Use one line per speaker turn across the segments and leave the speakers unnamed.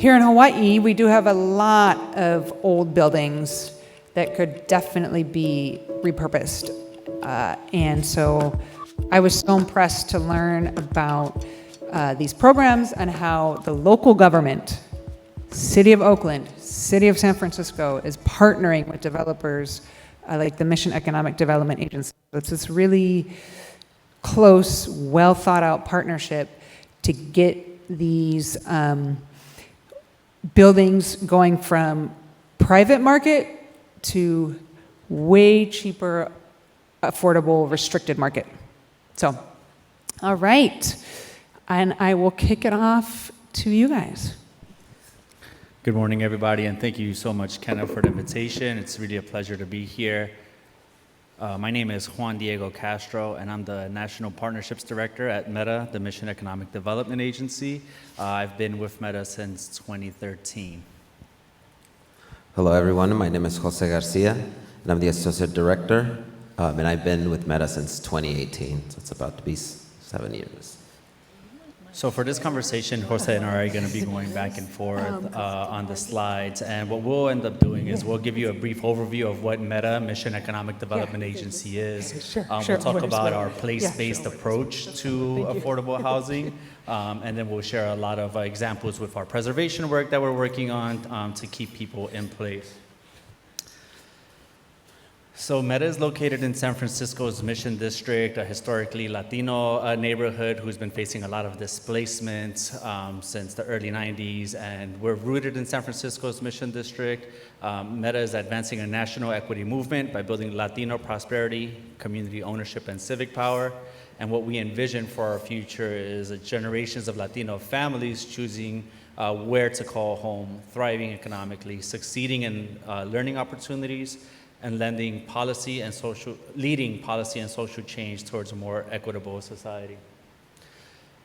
here in Hawaii, we do have a lot of old buildings that could definitely be repurposed. And so I was so impressed to learn about these programs and how the local government, City of Oakland, City of San Francisco, is partnering with developers like the Mission Economic Development Agency. It's this really close, well thought out partnership to get these buildings going from private market to way cheaper, affordable, restricted market. So, all right. And I will kick it off to you guys.
Good morning, everybody, and thank you so much, Kenna, for the invitation. It's really a pleasure to be here. My name is Juan Diego Castro, and I'm the National Partnerships Director at Meta, the Mission Economic Development Agency. I've been with Meta since 2013.
Hello, everyone. My name is Jose Garcia, and I'm the Associate Director, and I've been with Meta since 2018, so it's about to be 7 years.
So for this conversation, Jose and I are going to be going back and forth on the slides, and what we'll end up doing is we'll give you a brief overview of what Meta, Mission Economic Development Agency is. We'll talk about our place-based approach to affordable housing, and then we'll share a lot of examples with our preservation work that we're working on to keep people in place. So Meta is located in San Francisco's Mission District, a historically Latino neighborhood who's been facing a lot of displacement since the early 90s, and we're rooted in San Francisco's Mission District. Meta is advancing a national equity movement by building Latino prosperity, community ownership, and civic power. And what we envision for our future is generations of Latino families choosing where to call home, thriving economically, succeeding in learning opportunities, and leading policy and social change towards a more equitable society.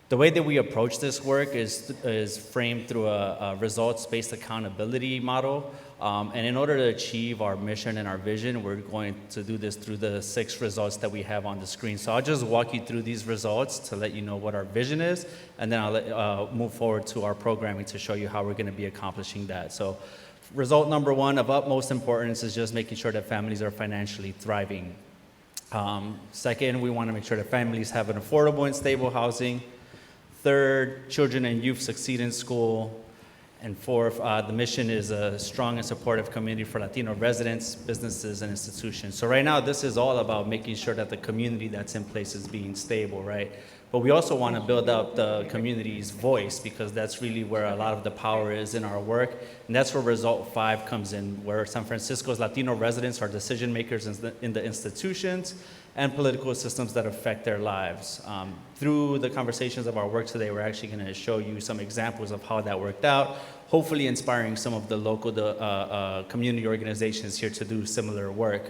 The way that we approach this work is framed through a results-based accountability model. And in order to achieve our mission and our vision, we're going to do this through the 6 results that we have on the screen. So I'll just walk you through these results to let you know what our vision is, and then I'll move forward to our programming to show you how we're gonna be accomplishing that. So result number 1 of utmost importance is just making sure that families are financially thriving. Second, we want to make sure that families have an affordable and stable housing. Third, children and youth succeed in school. And fourth, the mission is a strong and supportive community for Latino residents, businesses, and institutions. So right now, this is all about making sure that the community that's in place is being stable, right? But we also want to build up the community's voice, because that's really where a lot of the power is in our work. And that's where result 5 comes in, where San Francisco's Latino residents are decision makers in the institutions and political systems that affect their lives. Through the conversations of our work today, we're actually going to show you some examples of how that worked out, hopefully inspiring some of the local community organizations here to do similar work.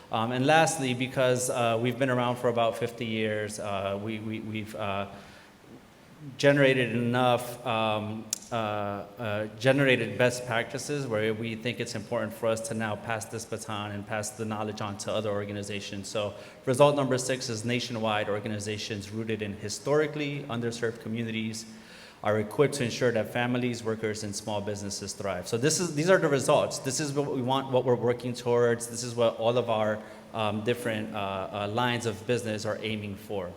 And lastly, because we've been around for about 50 years, we've generated enough, generated best practices where we think it's important for us to now pass this baton and pass the knowledge on to other organizations. So result number 6 is nationwide organizations rooted in historically underserved communities are equipped to ensure that families, workers, and small businesses thrive. So these are the results. This is what we want, what we're working towards. This is what all of our different lines of business are aiming for.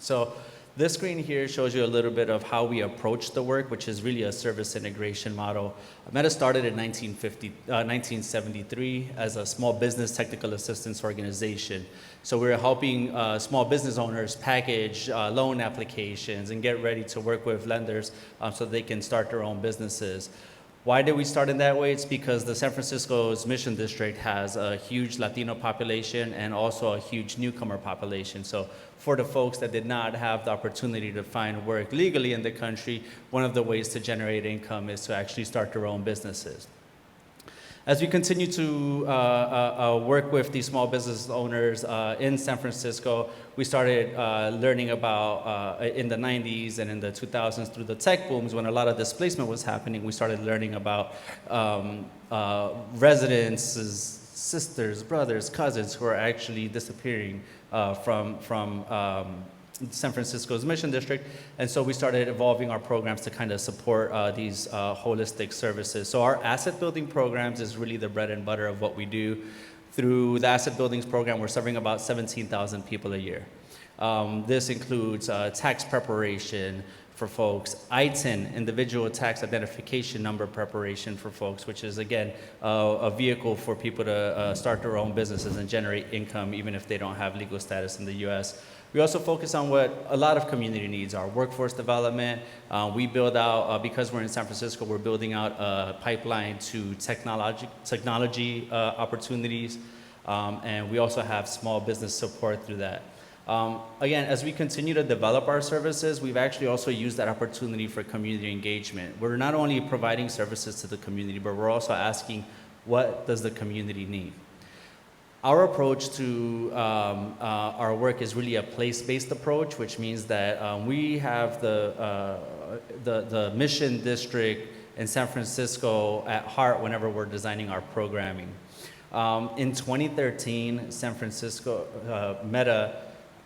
So this screen here shows you a little bit of how we approach the work, which is really a service integration model. Meta started in 1973 as a small business technical assistance organization. So we were helping small business owners package loan applications and get ready to work with lenders so they can start their own businesses. Why did we start in that way? It's because the San Francisco's Mission District has a huge Latino population and also a huge newcomer population. So for the folks that did not have the opportunity to find work legally in the country, one of the ways to generate income is to actually start their own businesses. As we continue to work with these small business owners in San Francisco, we started learning about, in the 90s and in the 2000s through the tech booms, when a lot of displacement was happening, we started learning about residents, sisters, brothers, cousins who are actually disappearing from San Francisco's Mission District, and so we started evolving our programs to kind of support these holistic services. So our asset building programs is really the bread and butter of what we do. Through the asset buildings program, we're serving about 17,000 people a year. This includes tax preparation for folks, ITIN, individual tax identification number preparation for folks, which is, again, a vehicle for people to start their own businesses and generate income even if they don't have legal status in the U.S. We also focus on what a lot of community needs are: workforce development. We build out, because we're in San Francisco, we're building out a pipeline to technology opportunities, and we also have small business support through that. Again, as we continue to develop our services, we've actually also used that opportunity for community engagement. We're not only providing services to the community, but we're also asking, what does the community need? Our approach to our work is really a place-based approach, which means that we have the Mission District in San Francisco at heart whenever we're designing our programming. In 2013, San Francisco, Meta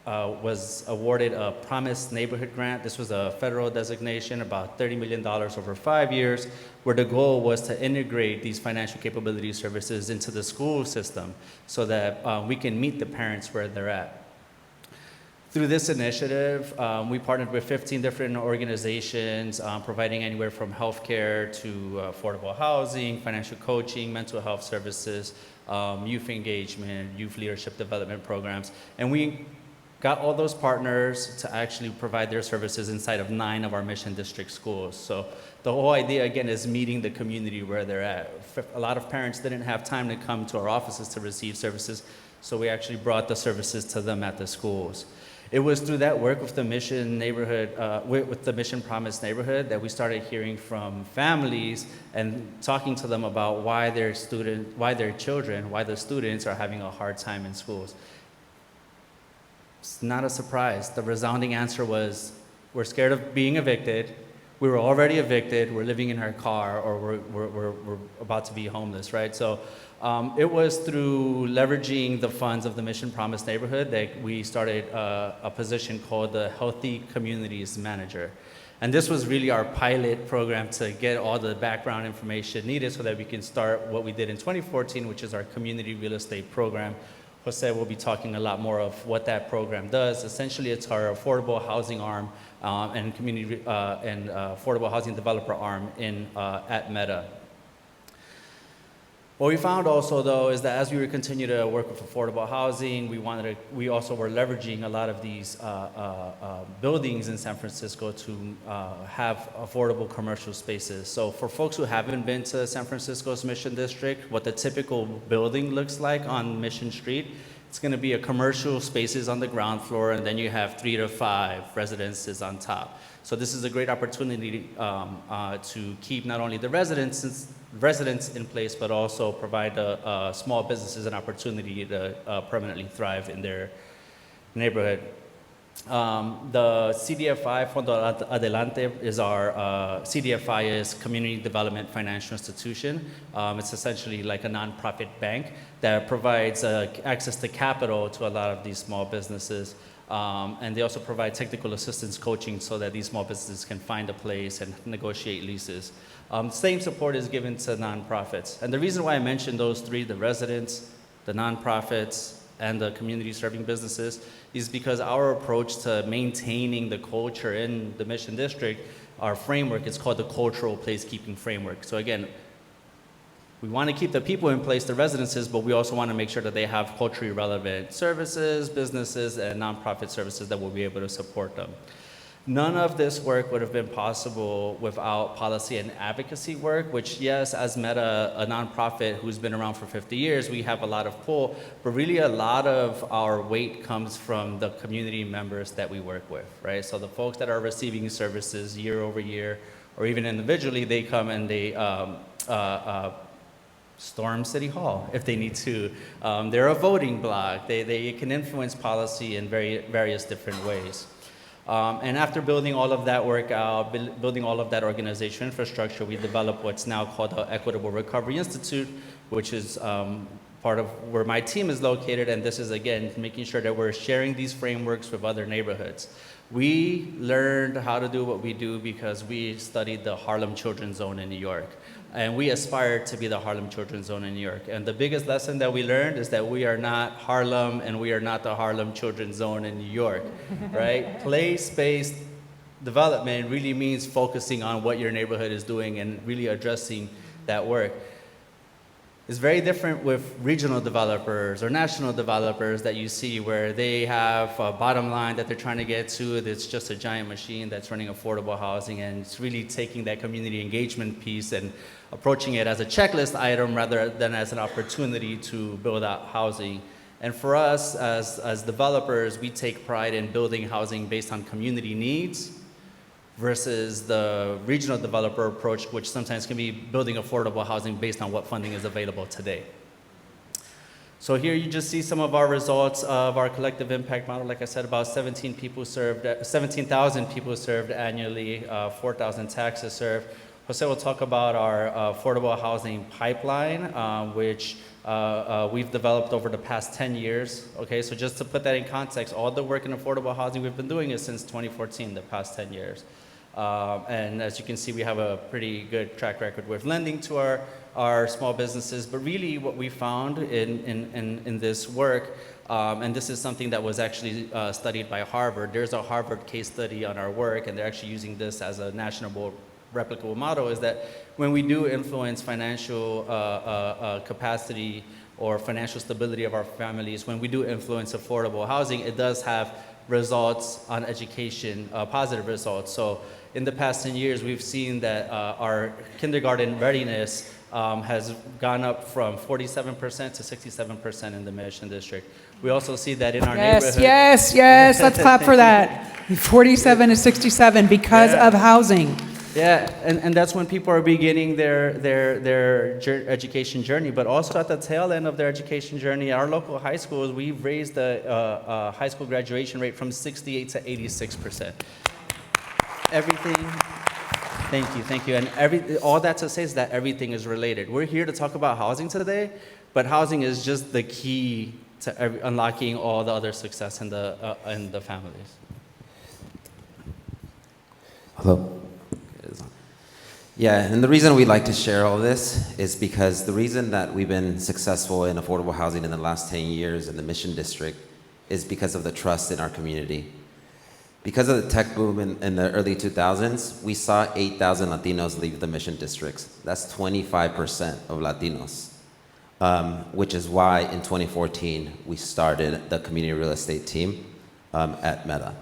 was awarded a Promise Neighborhood Grant. This was a federal designation, about $30 million over 5 years, where the goal was to integrate these financial capability services into the school system so that we can meet the parents where they're at. Through this initiative, we partnered with 15 different organizations, providing anywhere from healthcare to affordable housing, financial coaching, mental health services, youth engagement, youth leadership development programs. And we got all those partners to actually provide their services inside of 9 of our Mission District schools. So the whole idea, again, is meeting the community where they're at. A lot of parents didn't have time to come to our offices to receive services, so we actually brought the services to them at the schools. It was through that work with the Mission neighborhood, with the Mission Promise neighborhood, that we started hearing from families and talking to them about why the students are having a hard time in schools. It's not a surprise. The resounding answer was, we're scared of being evicted. We were already evicted. We're living in our car, or we're about to be homeless, right? So it was through leveraging the funds of the Mission Promise neighborhood that we started a position called the Healthy Communities Manager. And this was really our pilot program to get all the background information needed so that we can start what we did in 2014, which is our community real estate program. Jose will be talking a lot more of what that program does. Essentially, it's our affordable housing arm and community and affordable housing developer arm at Meta. What we found also, though, is that as we would continue to work with affordable housing, we also were leveraging a lot of these buildings in San Francisco to have affordable commercial spaces. So for folks who haven't been to San Francisco's Mission District, what the typical building looks like on Mission Street, it's going to be a commercial spaces on the ground floor, and then you have 3 to 5 residences on top. So this is a great opportunity to keep not only the residents in place, but also provide small businesses an opportunity to permanently thrive in their neighborhood. The CDFI, Fondo Adelante, is our, CDFI is Community Development Financial Institution. It's essentially like a nonprofit bank that provides access to capital to a lot of these small businesses. And they also provide technical assistance coaching so that these small businesses can find a place and negotiate leases. Same support is given to nonprofits. And the reason why I mentioned those 3, the residents, the nonprofits, and the community serving businesses, is because our approach to maintaining the culture in the Mission District, our framework is called the Cultural Placekeeping Framework. So again, we want to keep the people in place, the residences, but we also want to make sure that they have culturally relevant services, businesses, and nonprofit services that will be able to support them. None of this work would have been possible without policy and advocacy work, which, yes, as Meta, a nonprofit who's been around for 50 years, we have a lot of pull, but really a lot of our weight comes from the community members that we work with, right? So the folks that are receiving services year over year, or even individually, they come and they storm City Hall if they need to. They're a voting bloc. They can influence policy in various different ways. And after building all of that work out, building all of that organizational infrastructure, we developed what's now called the Equitable Recovery Institute, which is part of where my team is located. And this is, again, making sure that we're sharing these frameworks with other neighborhoods. We learned how to do what we do because we studied the Harlem Children's Zone in New York. And we aspire to be the Harlem Children's Zone in New York. And the biggest lesson that we learned is that we are not Harlem and we are not the Harlem Children's Zone in New York, right? Place-based development really means focusing on what your neighborhood is doing and really addressing that work. It's very different with regional developers or national developers that you see where they have a bottom line that they're trying to get to. That's just a giant machine that's running affordable housing, and it's really taking that community engagement piece and approaching it as a checklist item rather than as an opportunity to build out housing. And for us as developers, we take pride in building housing based on community needs versus the regional developer approach, which sometimes can be building affordable housing based on what funding is available today. So here you just see some of our results of our collective impact model. Like I said, about 17,000 people served annually, 4,000 taxes served. Jose will talk about our affordable housing pipeline, which we've developed over the past 10 years. Okay, so just to put that in context, all the work in affordable housing we've been doing is since 2014, the past 10 years. And as you can see, we have a pretty good track record with lending to our small businesses. But really what we found in this work, and this is something that was actually studied by Harvard. There's a Harvard case study on our work, and they're actually using this as a national replicable model, is that when we do influence financial capacity or financial stability of our families, when we do influence affordable housing, it does have results on education, positive results. So in the past 10 years, we've seen that our kindergarten readiness has gone up from 47% to 67% in the Mission District. We also see that in our neighborhood.
Yes, let's clap for that. 47 to 67 because of housing.
Yeah, and that's when people are beginning their education journey, but also at the tail end of their education journey, our local high schools, we've raised the high school graduation rate from 68 to 86%. Everything, thank you, and all that to say is that everything is related. We're here to talk about housing today, but housing is just the key to unlocking all the other success in the families.
Hello. Yeah, and the reason we like to share all this is because the reason that we've been successful in affordable housing in the last 10 years in the Mission District is because of the trust in our community. Because of the tech boom in the early 2000s, we saw 8,000 Latinos leave the Mission Districts. That's 25% of Latinos, which is why in 2014, we started the community real estate team at Meta.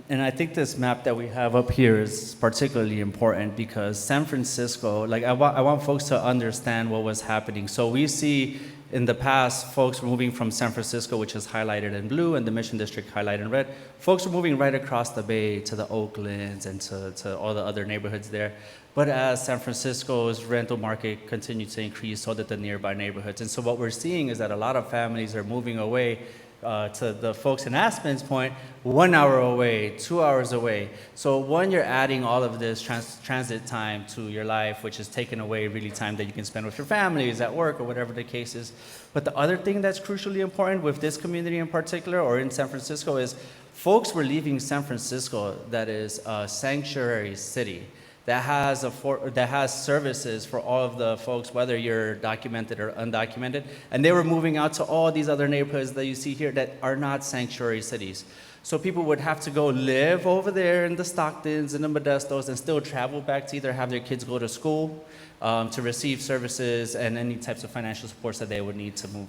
And I think this map that we have up here is particularly important because San Francisco, like I want folks to understand what was happening. So we see in the past, folks were moving from San Francisco, which is highlighted in blue, and the Mission District highlighted in red. Folks were moving right across the bay to the Oaklands and to all the other neighborhoods there. But as San Francisco's rental market continued to increase, so did the nearby neighborhoods. And so what we're seeing is that a lot of families are moving away to the folks in Aspen's point, 1 hour away, 2 hours away. So one, you're adding all of this transit time to your life, which is taking away really time that you can spend with your families, at work, or whatever the case is. But the other thing that's crucially important with this community in particular, or in San Francisco, is folks were leaving San Francisco that is a sanctuary city, that has services for all of the folks, whether you're documented or undocumented. And they were moving out to all these other neighborhoods that you see here that are not sanctuary cities. So people would have to go live over there in the Stocktons and the Modestos and still travel back to either have their kids go to school, to receive services and any types of financial supports that they would need to move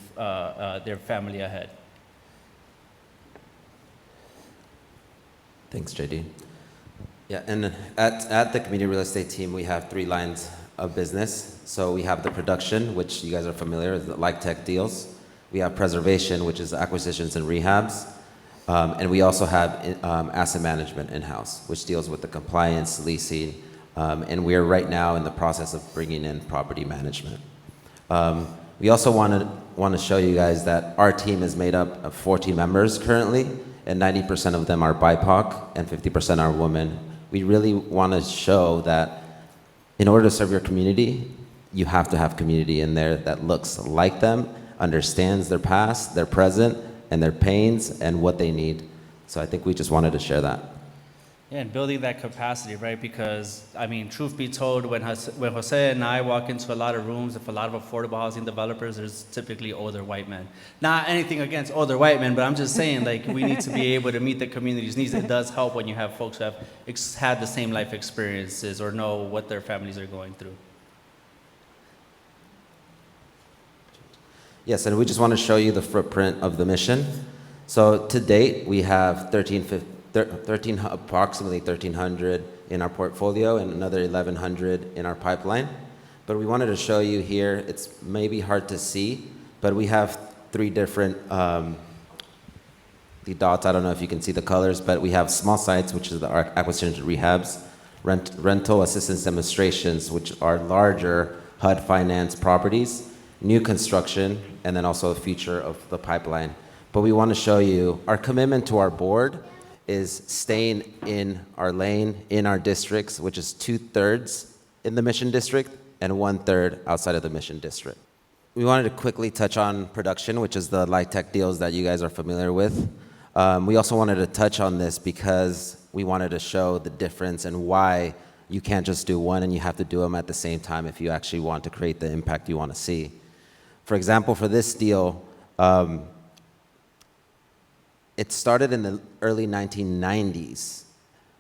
their family ahead.
Thanks, JD. Yeah, and at the community real estate team, we have 3 lines of business. So we have the production, which you guys are familiar with, like tech deals. We have preservation, which is acquisitions and rehabs. And we also have asset management in-house, which deals with the compliance, leasing, and we're right now in the process of bringing in property management. We also want to show you guys that our team is made up of 14 members currently, and 90% of them are BIPOC and 50% are women. We really want to show that in order to serve your community, you have to have community in there that looks like them, understands their past, their present, and their pains and what they need. So I think we just wanted to share that.
Yeah, and building that capacity, right? Because, I mean, truth be told, when Jose and I walk into a lot of rooms, if a lot of affordable housing developers, there's typically older white men. Not anything against older white men, but I'm just saying, like, we need to be able to meet the community's needs. It does help when you have folks who have had the same life experiences or know what their families are going through.
Yes, and we just want to show you the footprint of the mission. So to date, we have approximately 1,300 in our portfolio and another 1,100 in our pipeline. But we wanted to show you here, it's maybe hard to see, but we have 3 different, the dots, I don't know if you can see the colors, but we have small sites, which is the acquisitions and rehabs, rental assistance demonstrations, which are larger HUD finance properties, new construction, and then also the future of the pipeline. But we want to show you our commitment to our board is staying in our lane, in our districts, which is 2/3 in the Mission District and 1/3 outside of the Mission District. We wanted to quickly touch on production, which is the light tech deals that you guys are familiar with. We also wanted to touch on this because we wanted to show the difference and why you can't just do one and you have to do them at the same time if you actually want to create the impact you want to see. For example, for this deal, it started in the early 1990s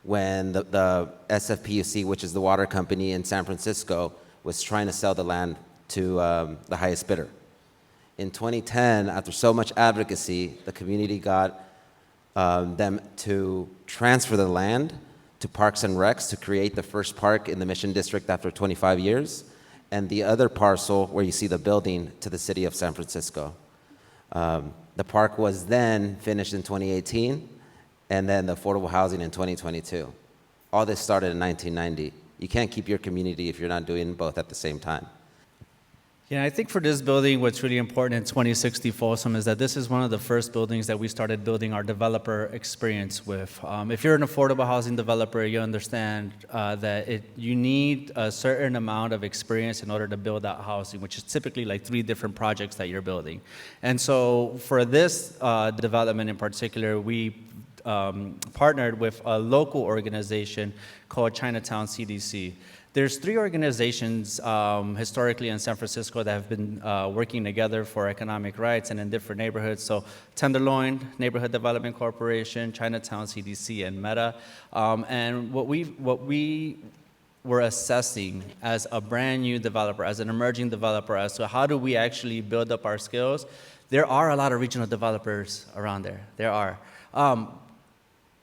when the SFPUC, which is the water company in San Francisco, was trying to sell the land to the highest bidder. In 2010, after so much advocacy, the community got them to transfer the land to Parks and Recs to create the first park in the Mission District after 25 years, and the other parcel where you see the building to the city of San Francisco. The park was then finished in 2018, and then the affordable housing in 2022. All this started in 1990. You can't keep your community if you're not doing both at the same time.
Yeah, I think for this building, what's really important in 2060 Folsom is that this is one of the first buildings that we started building our developer experience with. If you're an affordable housing developer, you understand that you need a certain amount of experience in order to build that housing, which is typically like 3 different projects that you're building. And so for this development in particular, we partnered with a local organization called Chinatown CDC. There's 3 organizations historically in San Francisco that have been working together for economic rights and in different neighborhoods. So Tenderloin Neighborhood Development Corporation, Chinatown CDC, and Meta. And what we were assessing as a brand new developer, as an emerging developer, as to how do we actually build up our skills. There are a lot of regional developers around there. There are.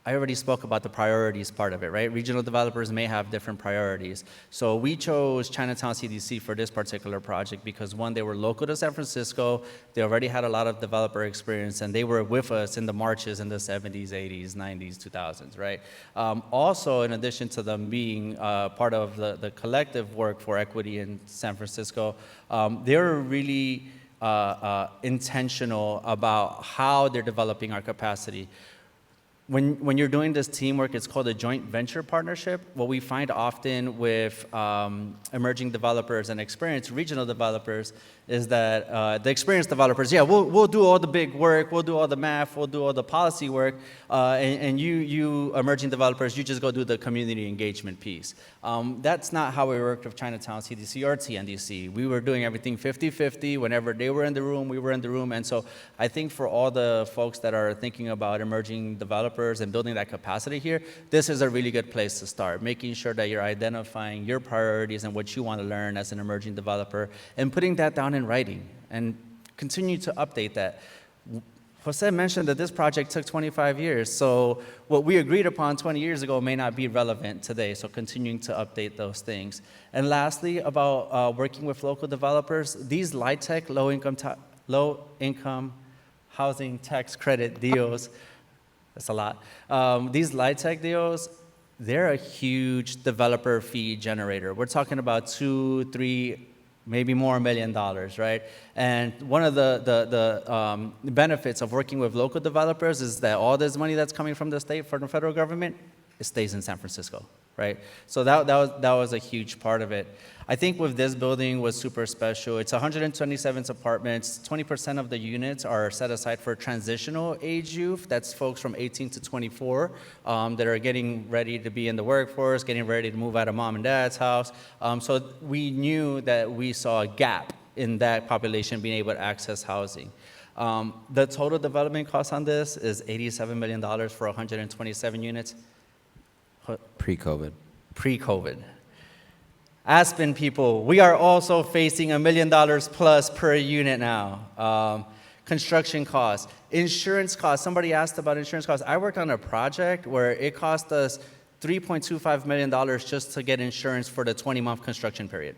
I already spoke about the priorities part of it, right? Regional developers may have different priorities. So we chose Chinatown CDC for this particular project because, one, they were local to San Francisco, they already had a lot of developer experience, and they were with us in the marches in the 70s, 80s, 90s, 2000s, right? Also, in addition to them being part of the collective work for equity in San Francisco, they're really intentional about how they're developing our capacity. When you're doing this teamwork, it's called a joint venture partnership. What we find often with emerging developers and experienced regional developers is that the experienced developers, yeah, we'll do all the big work, we'll do all the math, we'll do all the policy work, and you emerging developers, you just go do the community engagement piece. That's not how we worked with Chinatown CDC or TNDC. We were doing everything 50-50. Whenever they were in the room, we were in the room. And so I think for all the folks that are thinking about emerging developers and building that capacity here, this is a really good place to start, making sure that you're identifying your priorities and what you want to learn as an emerging developer and putting that down in writing and continue to update that. Jose mentioned that this project took 25 years, so what we agreed upon 20 years ago may not be relevant today, so continuing to update those things. And lastly, about working with local developers, these LIHTC, low-income housing tax credit deals, that's a lot. These LIHTC deals, they're a huge developer fee generator. We're talking about $2, $3, maybe more $1 million, right? And one of the benefits of working with local developers is that all this money that's coming from the state, from the federal government, it stays in San Francisco, right? So that was a huge part of it. I think with this building was super special. It's 127 apartments. 20% of the units are set aside for transitional age youth. That's folks from 18 to 24 that are getting ready to be in the workforce, getting ready to move out of mom and dad's house. So we knew that we saw a gap in that population being able to access housing. The total development cost on this is $87 million for 127 units.
Pre-COVID.
Pre-COVID. Aspen people, we are also facing $1 million plus per unit now. Construction costs, insurance costs. Somebody asked about insurance costs. I worked on a project where it cost us $3.25 million just to get insurance for the 20-month construction period.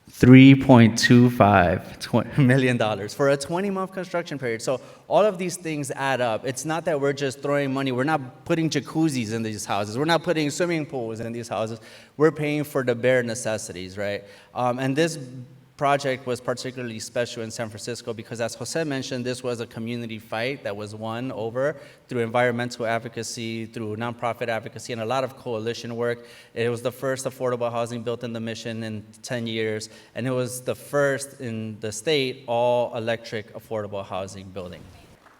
$3.25 million for a 20-month construction period. So all of these things add up. It's not that we're just throwing money. We're not putting jacuzzis in these houses. We're not putting swimming pools in these houses. We're paying for the bare necessities, right? And this project was particularly special in San Francisco because, as Jose mentioned, this was a community fight that was won over through environmental advocacy, through nonprofit advocacy, and a lot of coalition work. It was the first affordable housing built in the Mission in 10 years, and it was the first in the state all-electric affordable housing building.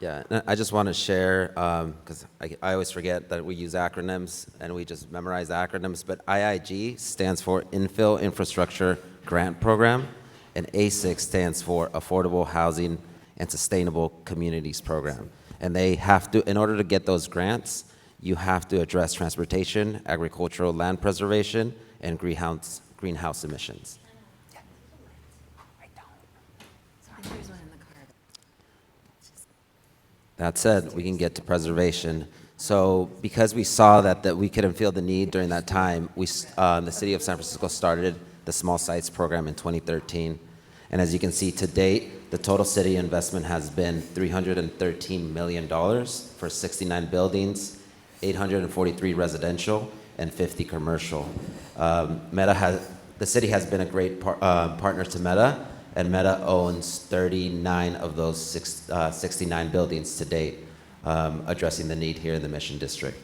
Yeah, and I just want to share, because I always forget that we use acronyms and we just memorize acronyms, but IIG stands for Infill Infrastructure Grant Program, and ASIC stands for Affordable Housing and Sustainable Communities Program. And they have to, in order to get those grants, you have to address transportation, agricultural land preservation, and greenhouse emissions. That said, we can get to preservation. So because we saw that we couldn't feel the need during that time, the city of San Francisco started the Small Sites Program in 2013. And as you can see, to date, the total city investment has been $313 million for 69 buildings, 843 residential, and 50 commercial. The city has been a great partner to Meta, and Meta owns 39 of those 69 buildings to date, addressing the need here in the Mission District.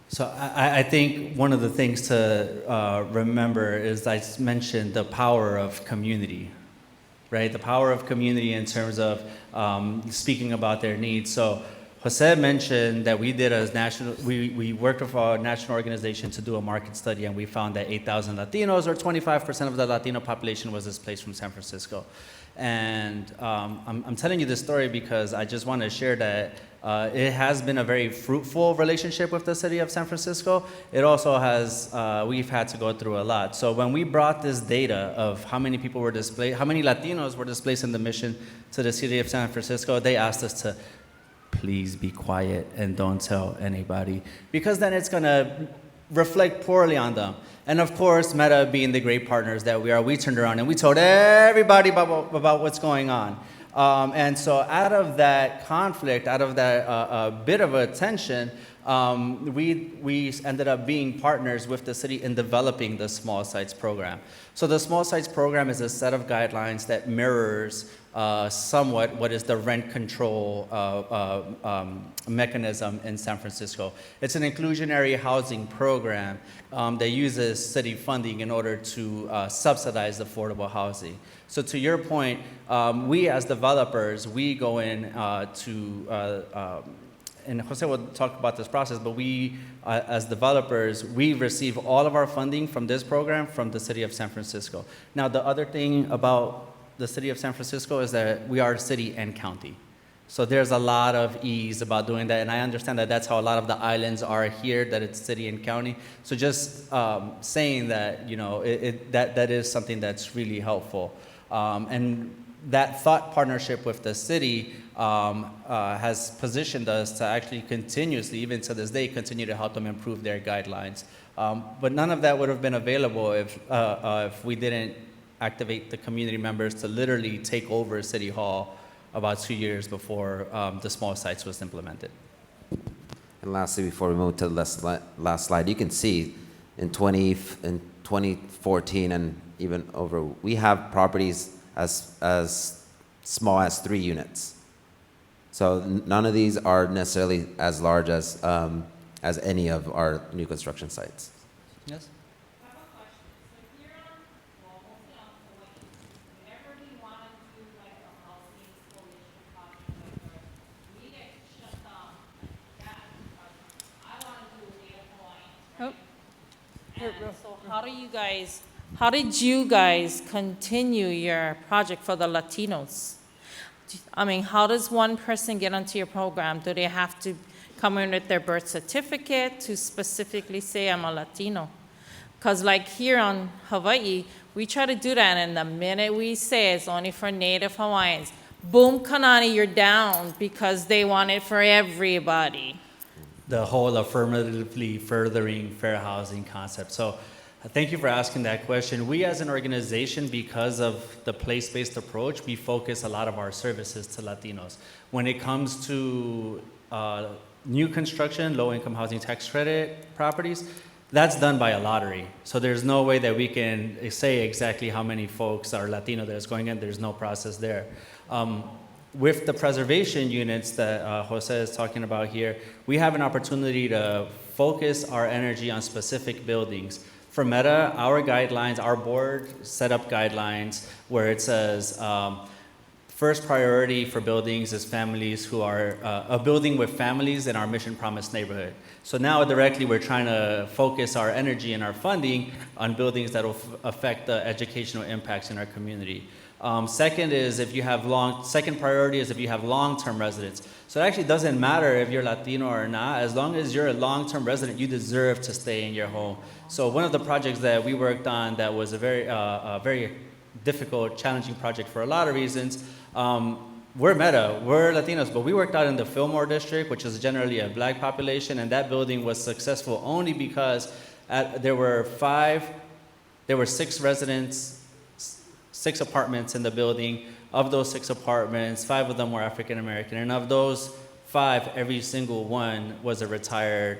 So I think one of the things to remember is I mentioned the power of community, right? The power of community in terms of speaking about their needs. So Jose mentioned that we worked with a national organization to do a market study, and we found that 8,000 Latinos, or 25% of the Latino population, was displaced from San Francisco. And I'm telling you this story because I just want to share that it has been a very fruitful relationship with the city of San Francisco. It also has, we've had to go through a lot. So when we brought this data of how many people were displaced, how many Latinos were displaced in the Mission to the city of San Francisco, they asked us to please be quiet and don't tell anybody, because then it's going to reflect poorly on them. And of course, Meta being the great partners that we are, we turned around and we told everybody about what's going on. And so out of that conflict, out of that bit of a tension, we ended up being partners with the city in developing the Small Sites Program. So the Small Sites Program is a set of guidelines that mirrors somewhat what is the rent control mechanism in San Francisco. It's an inclusionary housing program that uses city funding in order to subsidize affordable housing. So to your point, we as developers, we go in and Jose will talk about this process, but we, as developers, we receive all of our funding from this program from the city of San Francisco. Now, the other thing about the city of San Francisco is that we are city and county. So there's a lot of ease about doing that, and I understand that that's how a lot of the islands are here, that it's city and county. So just saying that, you know, that is something that's really helpful. And that thought partnership with the city has positioned us to actually continuously, even to this day, continue to help them improve their guidelines. But none of that would have been available if we didn't activate the community members to literally take over City Hall about 2 years before the Small Sites was implemented.
And lastly, before we move to the last slide, you can see in 2014 and even over, we have properties as small as 3 units. So none of these are necessarily as large as any of our new construction sites.
Yes?
Oh,
So how did you guys continue your project for the Latinos? I mean, how does one person get onto your program? Do they have to come in with their birth certificate to specifically say I'm a Latino? Because like here on Hawaii, we try to do that, and the minute we say it's only for Native Hawaiians, boom, Kanani, you're down because they want it for everybody.
The whole affirmatively furthering fair housing concept. So thank you for asking that question. We as an organization, because of the place-based approach, we focus a lot of our services to Latinos. When it comes to new construction, low-income housing tax credit properties, that's done by a lottery. So there's no way that we can say exactly how many folks are Latino that is going in. There's no process there. With the preservation units that Jose is talking about here, we have an opportunity to focus our energy on specific buildings. For Meta, our guidelines, our board set up guidelines where it says first priority for buildings is families who are a building with families in our mission promise neighborhood. So now directly we're trying to focus our energy and our funding on buildings that will affect the educational impacts in our community. Second priority is if you have long-term residents. So it actually doesn't matter if you're Latino or not. As long as you're a long-term resident, you deserve to stay in your home. So one of the projects that we worked on that was a very difficult, challenging project for a lot of reasons. We're Meta, we're Latinos, but we worked out in the Fillmore district, which is generally a black population, and that building was successful only because there were 6 residents, 6 apartments in the building. Of those 6 apartments, 5 of them were African American, and of those 5, every single one was a retired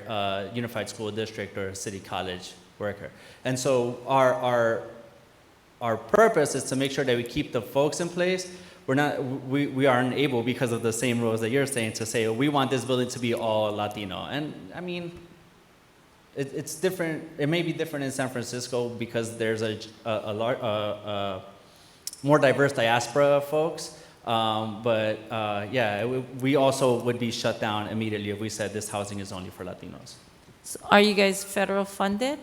Unified School District or city college worker. And so our purpose is to make sure that we keep the folks in place. We are unable, because of the same rules that you're saying, to say we want this building to be all Latino. And I mean, it's different. It may be different in San Francisco because there's a more diverse diaspora of folks. We also would be shut down immediately if we said this housing is only for Latinos.
So are you guys federal funded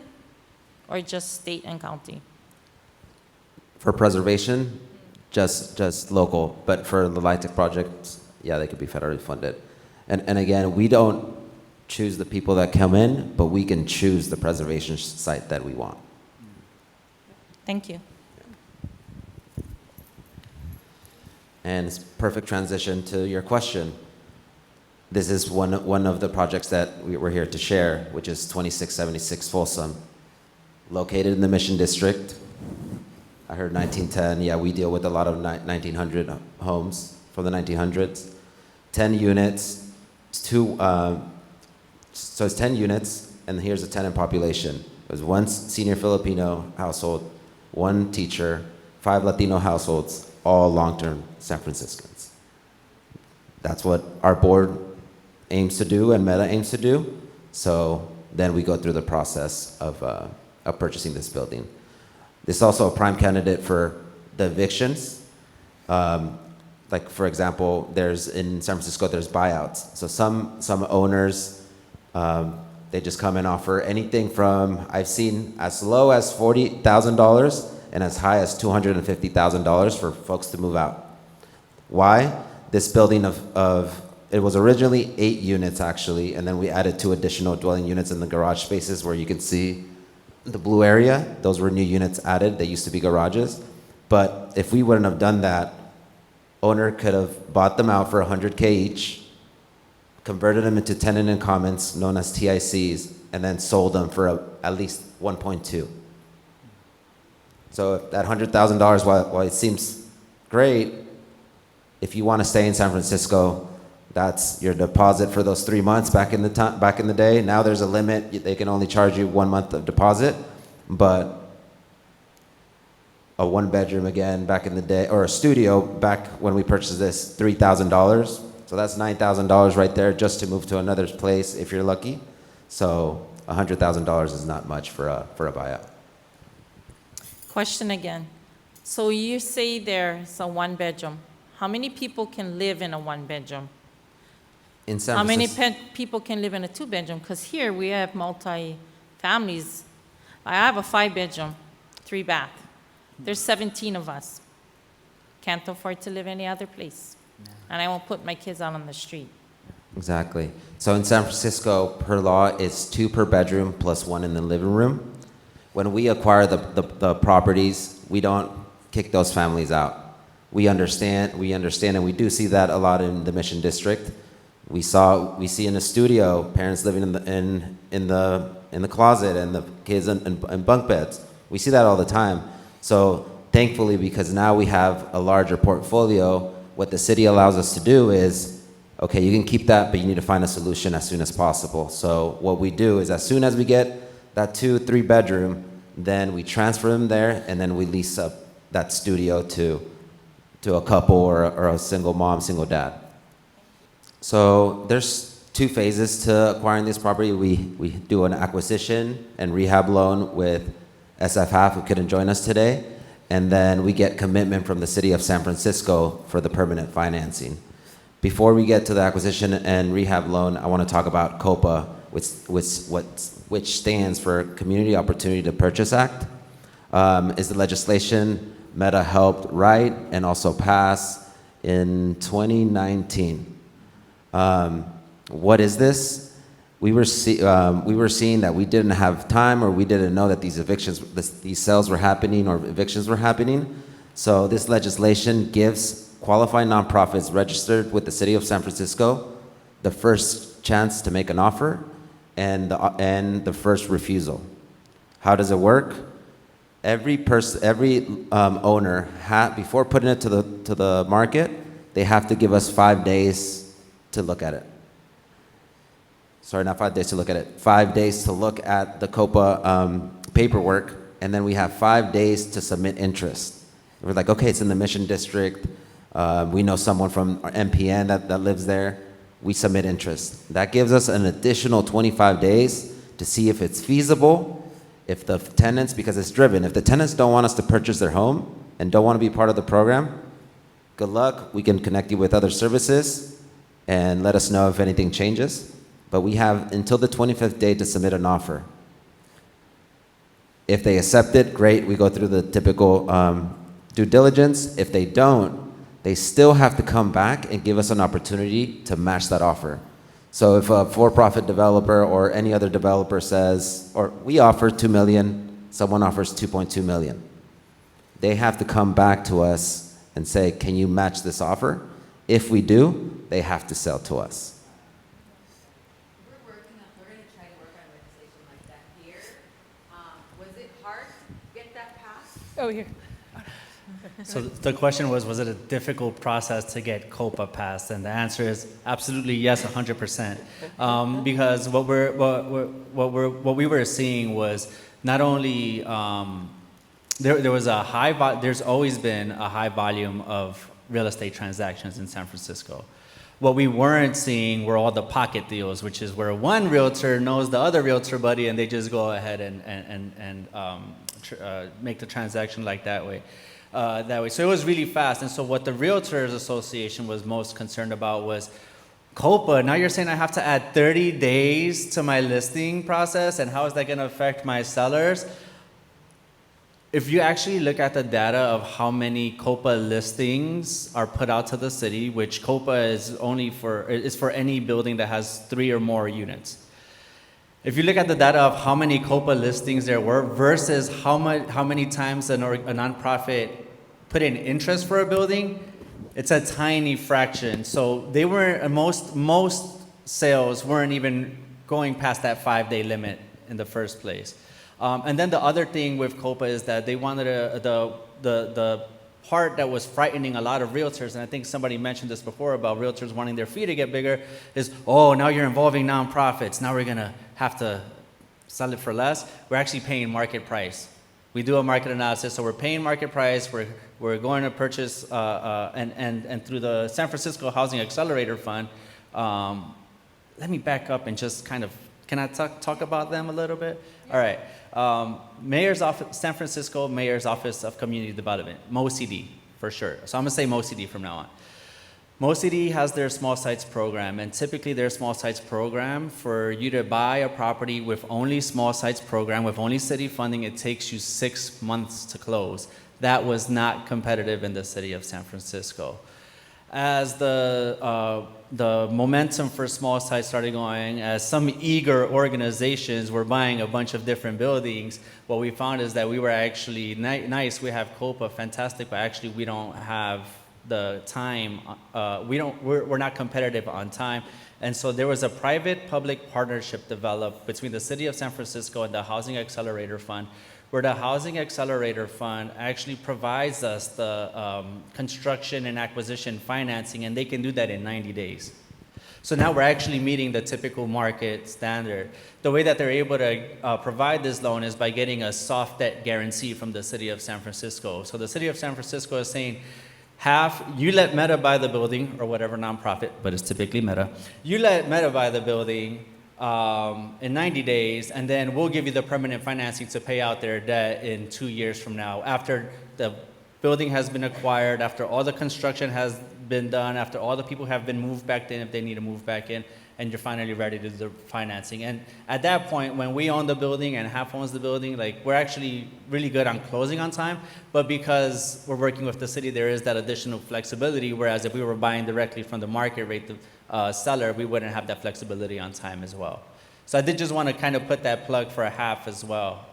or just state and county?
For preservation, just local, but for the LIHTC projects, yeah, they could be federally funded. And again, we don't choose the people that come in, but we can choose the preservation site that we want.
Thank you.
And it's perfect transition to your question. This is one of the projects that we're here to share, which is 2676 Folsom, located in the Mission District. I heard 1910. Yeah, we deal with a lot of 1900 homes from the 1900s. 10 units, so it's 10 units, and here's the tenant population. There's 1 senior Filipino household, 1 teacher, 5 Latino households, all long-term San Franciscans. That's what our board aims to do and Meta aims to do. So then we go through the process of purchasing this building. This is also a prime candidate for the evictions. Like for example, in San Francisco, there's buyouts. So some owners, they just come and offer anything from, I've seen as low as $40,000 and as high as $250,000 for folks to move out. Why? This building it was originally 8 units actually, and then we added 2 additional dwelling units in the garage spaces where you can see the blue area. Those were new units added. They used to be garages. But if we wouldn't have done that, owner could have bought them out for $100K each, converted them into tenant in commons, known as TICs, and then sold them for at least 1.2. So that $100,000, while it seems great, if you want to stay in San Francisco, that's your deposit for those 3 months back in the day. Now there's a limit. They can only charge you 1 month of deposit, but a 1-bedroom again back in the day, or a studio back when we purchased this, $3,000. So that's $9,000 right there just to move to another place if you're lucky. So $100,000 is not much for a buyout.
Question again. So you say there's a one-bedroom. How many people can live in a one-bedroom?
In San
How many
Francisco,
people can live in a two-bedroom? Because here we have multi-families. I have a 5-bedroom, 3-bath. There's 17 of us. Can't afford to live any other place. And I won't put my kids out on the street.
exactly. So in San Francisco, per law, it's 2 per bedroom plus 1 in the living room. When we acquire the properties, we don't kick those families out. We understand, and we do see that a lot in the Mission District. We see in the studio parents living in the closet and the kids in bunk beds. We see that all the time. So thankfully, because now we have a larger portfolio, what the city allows us to do is, okay, you can keep that, but you need to find a solution as soon as possible. So what we do is, as soon as we get that 2-3 bedroom, then we transfer them there, and then we lease up that studio to a couple or a single mom, single dad. So there's 2 phases to acquiring this property. We do an acquisition and rehab loan with SF Half, who couldn't join us today, and then we get commitment from the city of San Francisco for the permanent financing. Before we get to the acquisition and rehab loan, I want to talk about COPA, which stands for Community Opportunity to Purchase Act. Is the legislation Meta helped write and also pass in 2019. What is this? We were seeing that we didn't have time, or we didn't know that these sales were happening or evictions were happening. So this legislation gives qualified nonprofits registered with the city of San Francisco the first chance to make an offer and the first refusal. How does it work? Every owner before putting it to the market, they have to give us 5 days to look at it. Sorry, not 5 days to look at it. 5 days to look at the COPA paperwork, and then we have 5 days to submit interest. We're like, okay, it's in the Mission District. We know someone from our MPN that lives there. We submit interest. That gives us an additional 25 days to see if it's feasible, if the tenants, because it's driven, if the tenants don't want us to purchase their home and don't want to be part of the program, good luck. We can connect you with other services and let us know if anything changes. But we have until the 25th day to submit an offer. If they accept it, great. We go through the typical due diligence. If they don't, they still have to come back and give us an opportunity to match that offer. So if a for-profit developer or any other developer says, or we offer $2 million, someone offers $2.2 million, they have to come back to us and say, can you match this offer? If we do, they have to sell to us.
We're going to try to work on legislation like that here. Was it hard to get that passed?
Oh, here.
So the question was it a difficult process to get COPA passed? And the answer is absolutely yes, 100%. Because what we were seeing was not only there's always been a high volume of real estate transactions in San Francisco. What we weren't seeing were all the pocket deals, which is where one realtor knows the other realtor buddy, and they just go ahead and make the transaction like that way. So it was really fast. And so what the Realtors Association was most concerned about was COPA. Now you're saying I have to add 30 days to my listing process, and how is that going to affect my sellers? If you actually look at the data of how many COPA listings are put out to the city, which COPA is for any building that has 3 or more units. If you look at the data of how many COPA listings there were versus how many times a nonprofit put in interest for a building, it's a tiny fraction. So they were most sales weren't even going past that 5-day limit in the first place. And then the other thing with COPA is that they wanted the part that was frightening a lot of realtors, and I think somebody mentioned this before about realtors wanting their fee to get bigger, is, oh, now you're involving nonprofits. Now we're going to have to sell it for less. We're actually paying market price We do a market analysis, so we're paying market price, we're going to purchase, and through the San Francisco Housing Accelerator Fund, let me back up and just kind of, can I talk about them a little bit? All right. Mayor's Office, San Francisco Mayor's Office of Community Development, MOCD, for sure. So I'm gonna say MOCD from now on. MOCD has their small sites program, and typically their small sites program, for you to buy a property with only small sites program, with only city funding, it takes you 6 months to close. That was not competitive in the city of San Francisco. As the momentum for small sites started going, as some eager organizations were buying a bunch of different buildings, what we found is that we were actually nice. We have COPA, fantastic, but actually we don't have the time. We're not competitive on time. And so there was a private-public partnership developed between the City of San Francisco and the Housing Accelerator Fund, where the Housing Accelerator Fund actually provides us the construction and acquisition financing, and they can do that in 90 days. So now we're actually meeting the typical market standard. The way that they're able to provide this loan is by getting a soft debt guarantee from the City of San Francisco. So the City of San Francisco is saying, you let Meta buy the building, or whatever nonprofit, but it's typically Meta. You let Meta buy the building in 90 days, and then we'll give you the permanent financing to pay out their debt in 2 years from now, after the building has been acquired, after all the construction has been done, after all the people have been moved back in if they need to move back in, and you're finally ready to do the financing. And at that point, when we own the building and half owns the building, like, we're actually really good on closing on time, but because we're working with the city, there is that additional flexibility, whereas if we were buying directly from the market rate, the seller, we wouldn't have that flexibility on time as well. So I did just want to kind of put that plug for a half as well.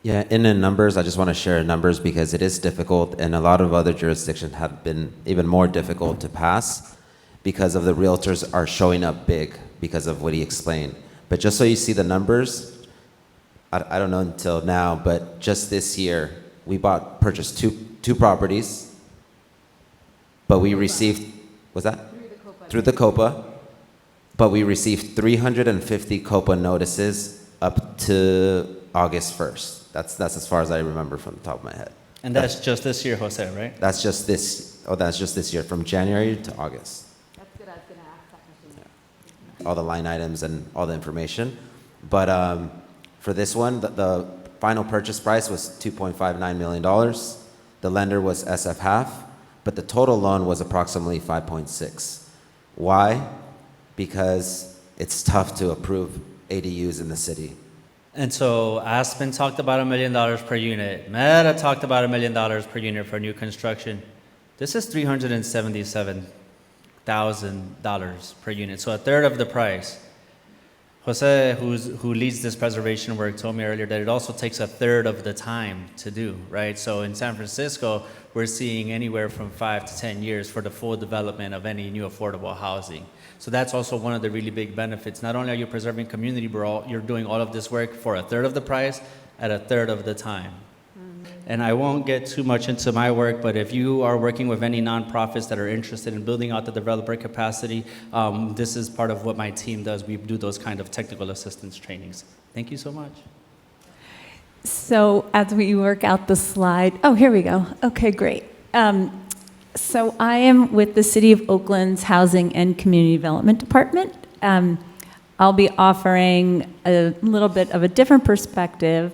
Yeah, in the numbers, I just want to share numbers because it is difficult, and a lot of other jurisdictions have been even more difficult to pass because of the realtors are showing up big because of what he explained. But just so you see the numbers, I don't know until now, but just this year, we purchased two properties, but we received, was that? Through the COPA, but we received 350 COPA notices up to August 1st. That's as far as I remember from the top of my head.
And that's just this year, Jose, right?
That's just this year, from January to August.
That's good, I was gonna ask that question.
All the line items and all the information. But for this one, the final purchase price was $2.59 million. The lender was SF half, but the total loan was approximately 5.6. Why? Because it's tough to approve ADUs in the city.
And so Aspen talked about $1 million per unit. Meta talked about $1 million per unit for new construction. This is $377,000 per unit, so a third of the price. Jose, who leads this preservation work, told me earlier that it also takes a third of the time to do, right? So in San Francisco, we're seeing anywhere from 5 to 10 years for the full development of any new affordable housing. So that's also one of the really big benefits. Not only are you preserving community, but you're doing all of this work for a third of the price at a third of the time. And I won't get too much into my work, but if you are working with any nonprofits that are interested in building out the developer capacity, this is part of what my team does. We do those kind of technical assistance trainings. Thank you so much.
So as we work out the slide, oh, here we go. Okay, great. So I am with the City of Oakland's Housing and Community Development Department. I'll be offering a little bit of a different perspective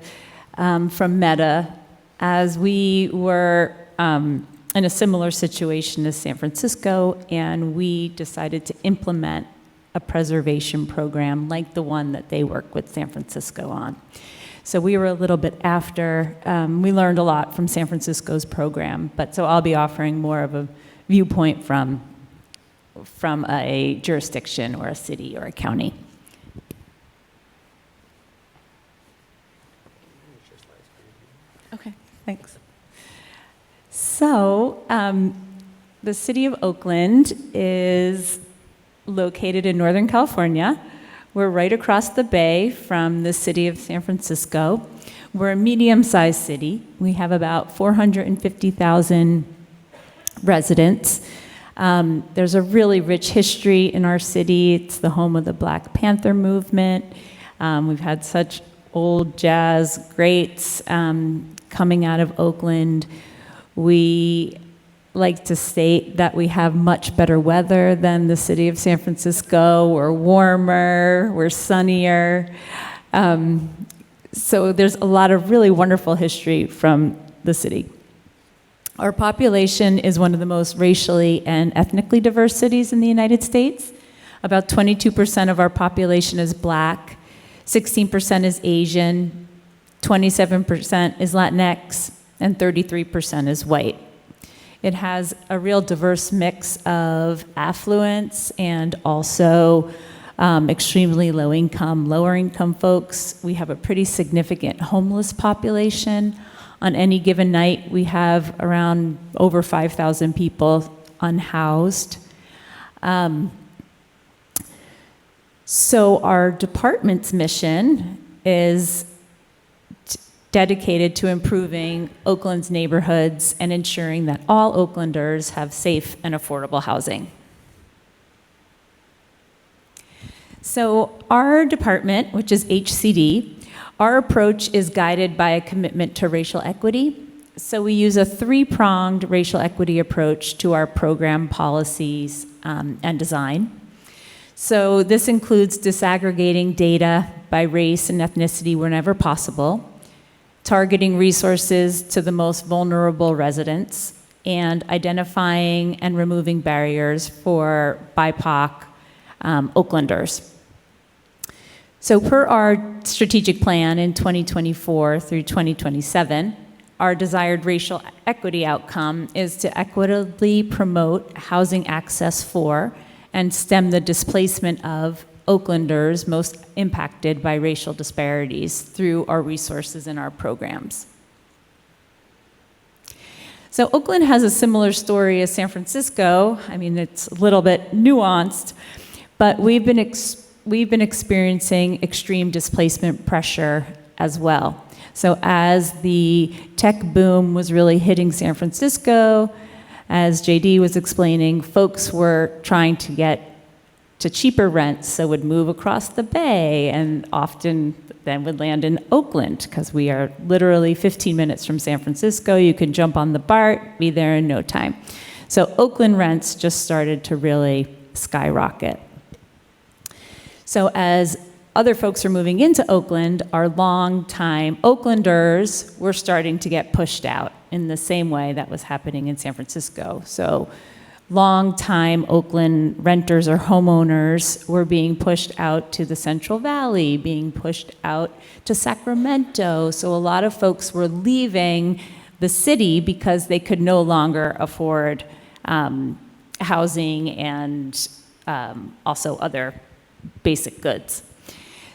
from Meta, as we were in a similar situation as San Francisco, and we decided to implement a preservation program like the one that they work with San Francisco on. So we were a little bit after. We learned a lot from San Francisco's program, but so I'll be offering more of a viewpoint from a jurisdiction or a city or a county. Okay, thanks. So the City of Oakland is located in Northern California. We're right across the bay from the city of San Francisco. We're a medium-sized city. We have about 450,000 residents. There's a really rich history in our city. It's the home of the Black Panther movement. We've had such old jazz greats coming out of Oakland. We like to state that we have much better weather than the city of San Francisco. We're warmer, we're sunnier. So there's a lot of really wonderful history from the city. Our population is one of the most racially and ethnically diverse cities in the United States. About 22% of our population is Black, 16% is Asian, 27% is Latinx, and 33% is white. It has a real diverse mix of affluence and also extremely low income, lower income folks. We have a pretty significant homeless population. On any given night, we have around over 5,000 people unhoused. So our department's mission is dedicated to improving Oakland's neighborhoods and ensuring that all Oaklanders have safe and affordable housing. So our department, which is HCD, our approach is guided by a commitment to racial equity. So we use a three-pronged racial equity approach to our program policies and design. So this includes disaggregating data by race and ethnicity whenever possible, targeting resources to the most vulnerable residents, and identifying and removing barriers for BIPOC Oaklanders. So per our strategic plan in 2024 through 2027, our desired racial equity outcome is to equitably promote housing access for and stem the displacement of Oaklanders most impacted by racial disparities through our resources and our programs. So Oakland has a similar story as San Francisco. I mean, it's a little bit nuanced, but we've been experiencing extreme displacement pressure as well. So as the tech boom was really hitting San Francisco, as JD was explaining, folks were trying to get to cheaper rents, so would move across the bay and often then would land in Oakland because we are literally 15 minutes from San Francisco. You can jump on the BART, be there in no time. So Oakland rents just started to really skyrocket. So as other folks are moving into Oakland, our longtime Oaklanders were starting to get pushed out in the same way that was happening in San Francisco. So longtime Oakland renters or homeowners were being pushed out to the Central Valley, being pushed out to Sacramento. So a lot of folks were leaving the city because they could no longer afford housing and also other basic goods.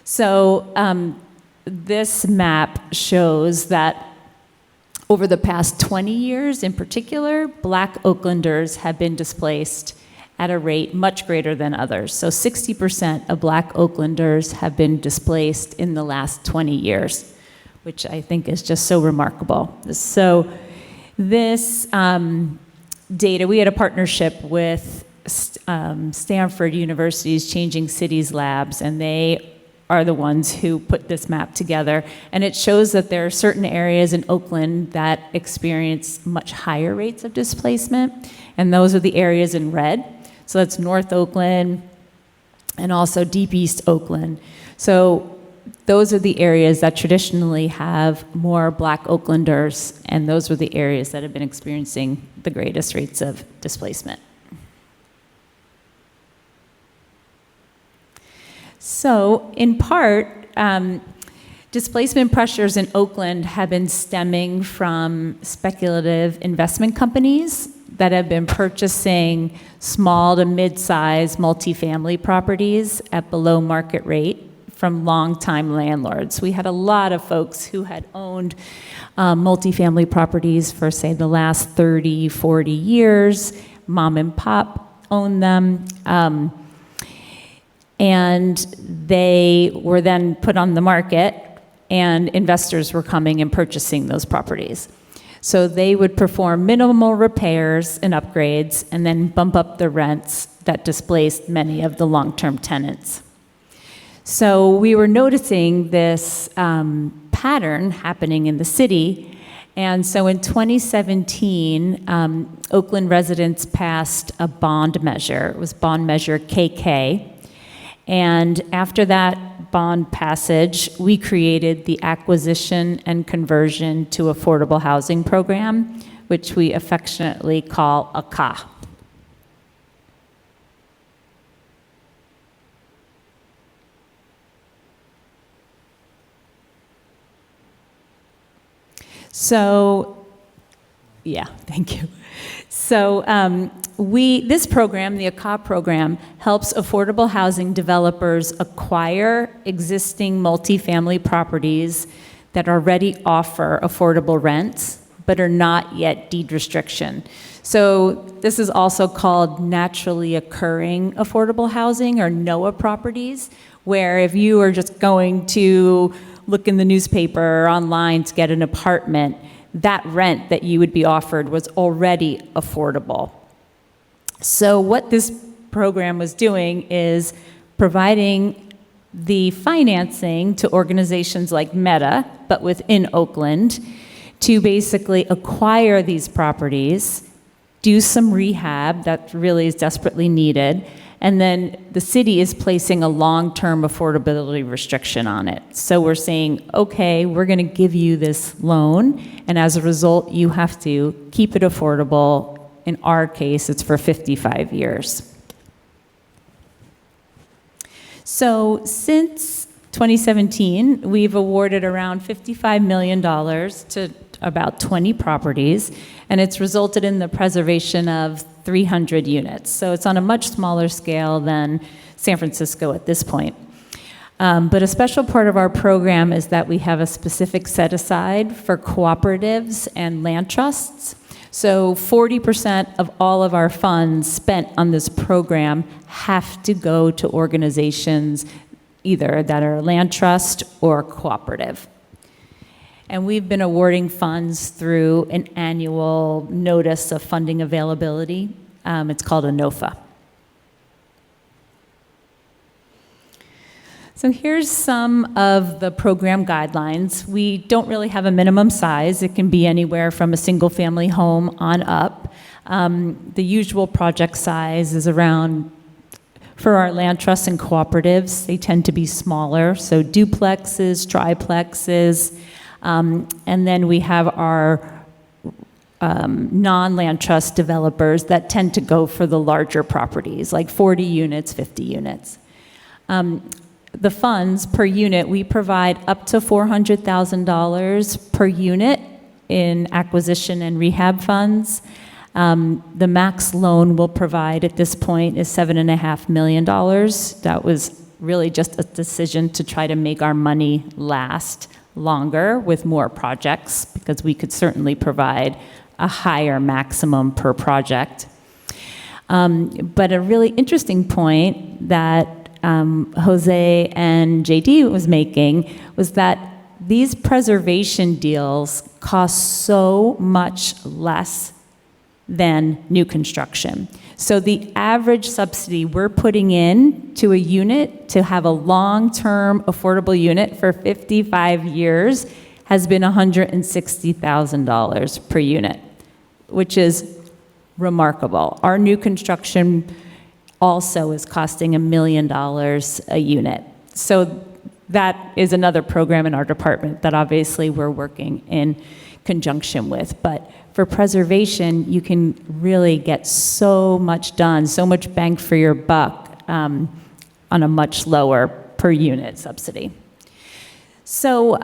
So this map shows that over the past 20 years in particular, Black Oaklanders have been displaced at a rate much greater than others. So 60% of Black Oaklanders have been displaced in the last 20 years, which I think is just so remarkable. So this data, we had a partnership with Stanford University's Changing Cities Labs, and they are the ones who put this map together. And it shows that there are certain areas in Oakland that experience much higher rates of displacement, and those are the areas in red. So that's North Oakland and also Deep East Oakland. So those are the areas that traditionally have more Black Oaklanders, and those are the areas that have been experiencing the greatest rates of displacement. So, in part, displacement pressures in Oakland have been stemming from speculative investment companies that have been purchasing small to mid-size multifamily properties at below market rate from longtime landlords. We had a lot of folks who had owned multifamily properties for, say, the last 30, 40 years. Mom and pop owned them. And they were then put on the market, and investors were coming and purchasing those properties. So they would perform minimal repairs and upgrades and then bump up the rents that displaced many of the long-term tenants. So we were noticing this pattern happening in the city. And so in 2017, Oakland residents passed a bond measure. It was bond measure KK. And after that bond passage, we created the Acquisition and Conversion to Affordable Housing Program, which we affectionately call ACA. So, yeah, thank you. So this program, the ACA program, helps affordable housing developers acquire existing multifamily properties that already offer affordable rents, but are not yet deed restriction. So this is also called naturally occurring affordable housing, or NOAA properties, where if you are just going to look in the newspaper or online to get an apartment, that rent that you would be offered was already affordable. So what this program was doing is providing the financing to organizations like Meta, but within Oakland, to basically acquire these properties, do some rehab that really is desperately needed, and then the city is placing a long-term affordability restriction on it. So we're saying, okay, we're going to give you this loan, and as a result, you have to keep it affordable. In our case, it's for 55 years. So since 2017, we've awarded around $55 million to about 20 properties, and it's resulted in the preservation of 300 units. So it's on a much smaller scale than San Francisco at this point. But a special part of our program is that we have a specific set aside for cooperatives and land trusts. So 40% of all of our funds spent on this program have to go to organizations either that are land trust or cooperative. And we've been awarding funds through an annual notice of funding availability. It's called a NOFA. So here's some of the program guidelines. We don't really have a minimum size. It can be anywhere from a single-family home on up. The usual project size is around, for our land trusts and cooperatives, they tend to be smaller, so duplexes, triplexes, and then we have our non-land trust developers that tend to go for the larger properties, like 40 units, 50 units. The funds per unit, we provide up to $400,000 per unit in acquisition and rehab funds. The max loan we'll provide at this point is $7.5 million. That was really just a decision to try to make our money last longer with more projects, because we could certainly provide a higher maximum per project. But a really interesting point that Jose and JD was making was that these preservation deals cost so much less than new construction. So the average subsidy we're putting in to a unit to have a long-term affordable unit for 55 years has been $160,000 per unit, which is remarkable. Our new construction also is costing $1 million a unit. So that is another program in our department that obviously we're working in conjunction with. But for preservation, you can really get so much done, so much bang for your buck on a much lower per unit subsidy. So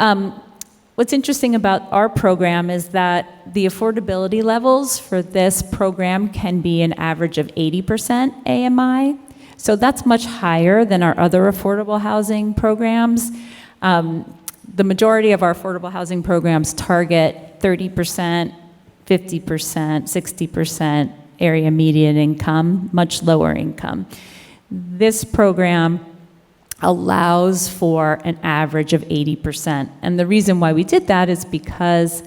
what's interesting about our program is that the affordability levels for this program can be an average of 80% AMI. So that's much higher than our other affordable housing programs. The majority of our affordable housing programs target 30%, 50%, 60% area median income, much lower income. This program allows for an average of 80%. And the reason why we did that is because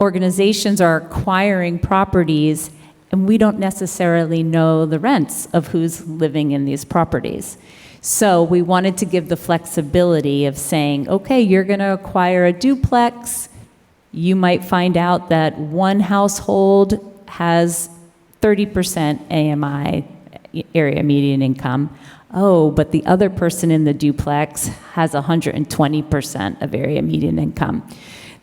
organizations are acquiring properties and we don't necessarily know the rents of who's living in these properties. So we wanted to give the flexibility of saying, okay, you're going to acquire a duplex. You might find out that one household has 30% AMI, area median income. Oh, but the other person in the duplex has 120% of area median income.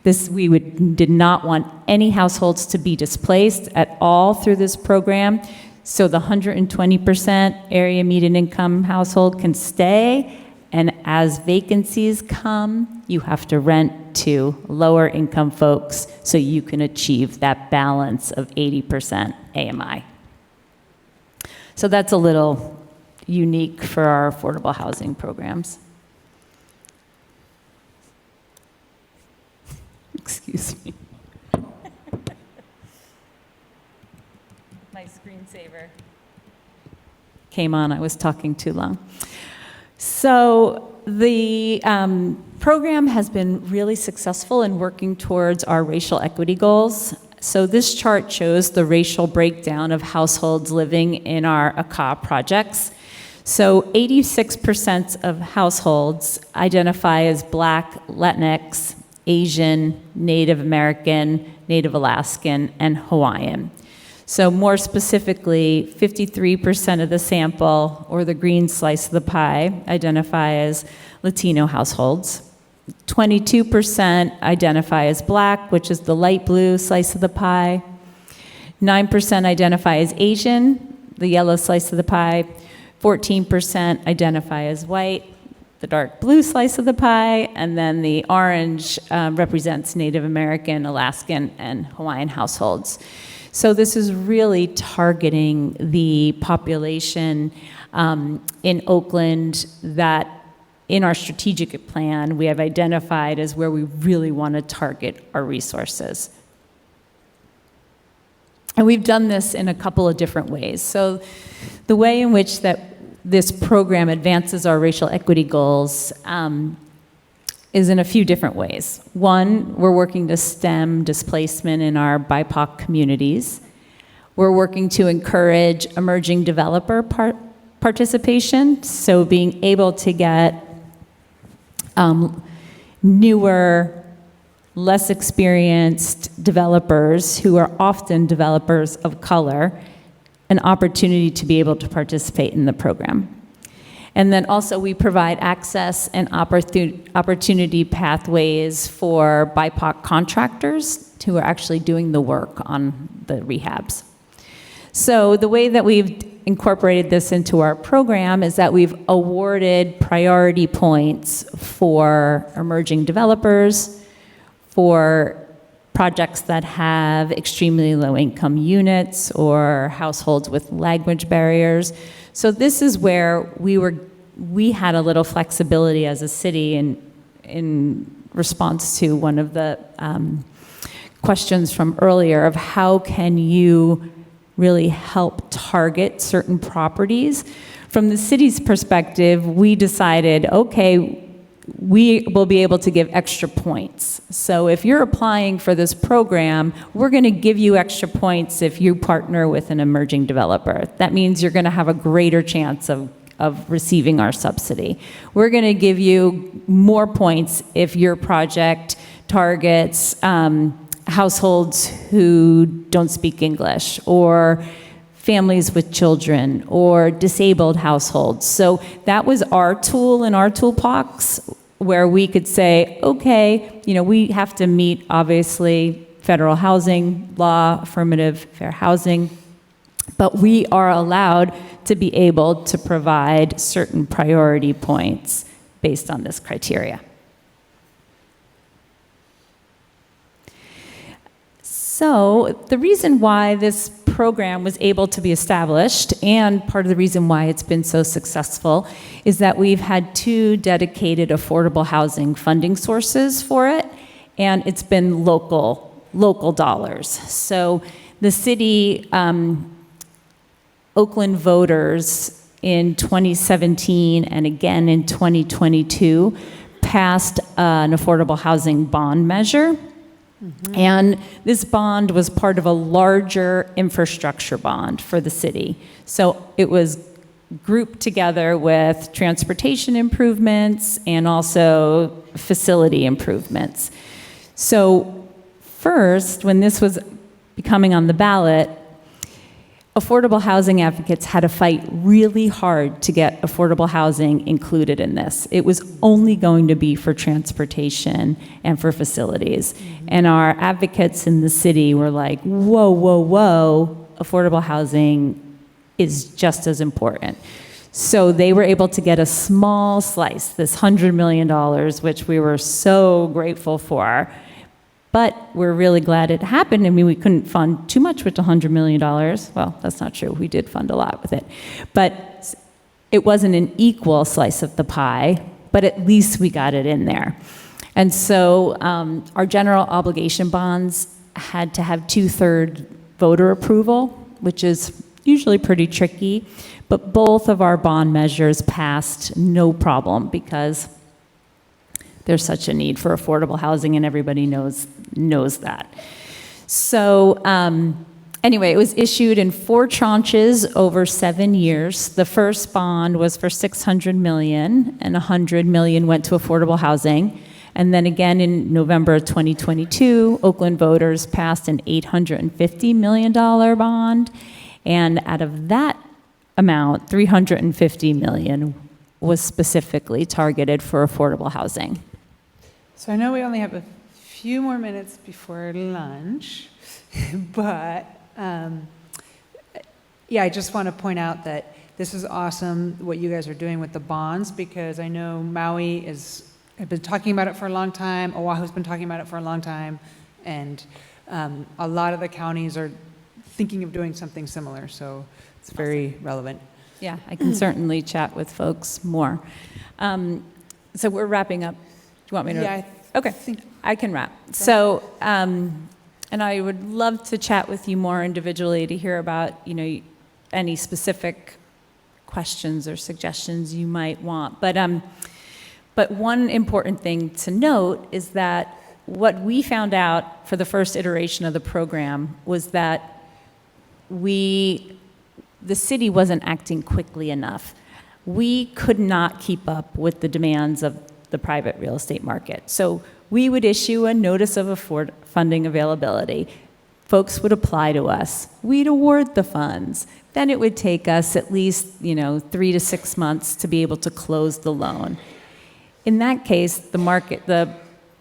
Did not want any households to be displaced at all through this program. So the 120% area median income household can stay, and as vacancies come, you have to rent to lower income folks so you can achieve that balance of 80% AMI. So that's a little unique for our affordable housing programs. Excuse me. My screensaver came on. I was talking too long. So the program has been really successful in working towards our racial equity goals. So this chart shows the racial breakdown of households living in our ACA projects. So 86% of households identify as Black, Latinx, Asian, Native American, Native Alaskan, and Hawaiian. So more specifically, 53% of the sample, or the green slice of the pie, identify as Latino households. 22% identify as Black, which is the light blue slice of the pie. 9% identify as Asian, the yellow slice of the pie. 14% identify as white, the dark blue slice of the pie, and then the orange represents Native American, Alaskan, and Hawaiian households. So this is really targeting the population in Oakland that in our strategic plan we have identified as where we really want to target our resources. And we've done this in a couple of different ways. So the way in which that this program advances our racial equity goals is in a few different ways. One, we're working to stem displacement in our BIPOC communities. We're working to encourage emerging developer participation, so being able to get newer, less experienced developers who are often developers of color an opportunity to be able to participate in the program. And then also we provide access and opportunity pathways for BIPOC contractors who are actually doing the work on the rehabs. So the way that we've incorporated this into our program is that we've awarded priority points for emerging developers, for projects that have extremely low income units or households with language barriers. So this is where we had a little flexibility as a city in response to one of the questions from earlier of how can you really help target certain properties. From the city's perspective, we decided, okay, we will be able to give extra points. So if you're applying for this program, we're going to give you extra points if you partner with an emerging developer. That means you're going to have a greater chance of receiving our subsidy. We're going to give you more points if your project targets households who don't speak English, or families with children, or disabled households. So that was our tool in our toolbox, where we could say, okay, we have to meet, obviously, federal housing law, affirmative fair housing, but we are allowed to be able to provide certain priority points based on this criteria. So the reason why this program was able to be established, and part of the reason why it's been so successful, is that we've had 2 dedicated affordable housing funding sources for it, and it's been local dollars. So the city, Oakland voters in 2017 and again in 2022 passed an affordable housing bond measure. And this bond was part of a larger infrastructure bond for the city. So it was grouped together with transportation improvements and also facility improvements. So first, when this was becoming on the ballot, affordable housing advocates had to fight really hard to get affordable housing included in this. It was only going to be for transportation and for facilities. And our advocates in the city were like, whoa, whoa, whoa, affordable housing is just as important. So they were able to get a small slice, this $100 million, which we were so grateful for. But we're really glad it happened. I mean, we couldn't fund too much with the $100 million. Well, that's not true. We did fund a lot with it. But it wasn't an equal slice of the pie, but at least we got it in there. And so our general obligation bonds had to have 2/3 voter approval, which is usually pretty tricky. But both of our bond measures passed no problem because there's such a need for affordable housing, and everybody knows that. So anyway, it was issued in 4 tranches over 7 years. The first bond was for $600 million, and $100 million went to affordable housing. And then again in November of 2022, Oakland voters passed an $850 million bond, and out of that amount, $350 million was specifically targeted for affordable housing.
So I know we only have a few more minutes before lunch, but yeah, I just want to point out that this is awesome what you guys are doing with the bonds, because I know Maui has been talking about it for a long time, Oahu's been talking about it for a long time, and a lot of the counties are thinking of doing something similar, so it's very relevant.
Yeah, I can certainly chat with folks more. So we're wrapping up. Do you want me to?
Yeah,
Okay, I can wrap. So, and I would love to chat with you more individually to hear about, any specific questions or suggestions you might want. But one important thing to note is that what we found out for the first iteration of the program was that the city wasn't acting quickly enough. We could not keep up with the demands of the private real estate market. So we would issue a notice of funding availability. Folks would apply to us. We'd award the funds. Then it would take us at least, 3 to 6 months to be able to close the loan. In that case, the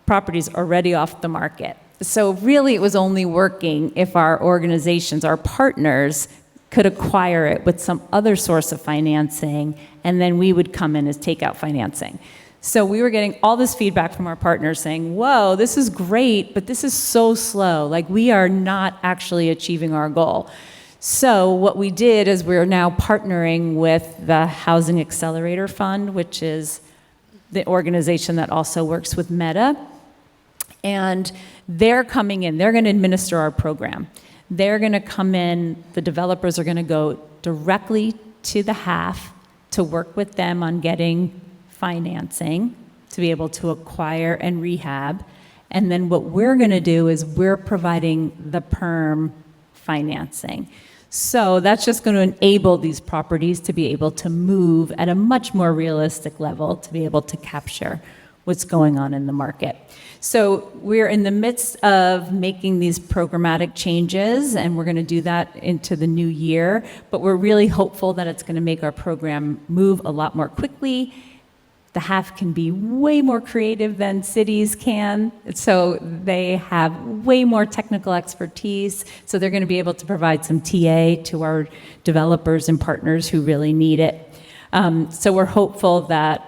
property's already off the market. So really it was only working if our organizations, our partners, could acquire it with some other source of financing, and then we would come in as takeout financing. So we were getting all this feedback from our partners saying, whoa, this is great, but this is so slow. Like, we are not actually achieving our goal. So what we did is we're now partnering with the Housing Accelerator Fund, which is the organization that also works with Meta. And they're coming in. They're going to administer our program. They're going to come in. The developers are going to go directly to the HAF to work with them on getting financing to be able to acquire and rehab. And then what we're going to do is we're providing the perm financing. So that's just going to enable these properties to be able to move at a much more realistic level to be able to capture what's going on in the market. So we're in the midst of making these programmatic changes, and we're going to do that into the new year. But we're really hopeful that it's going to make our program move a lot more quickly. The HAF can be way more creative than cities can, so they have way more technical expertise, so they're going to be able to provide some TA to our developers and partners who really need it. So we're hopeful that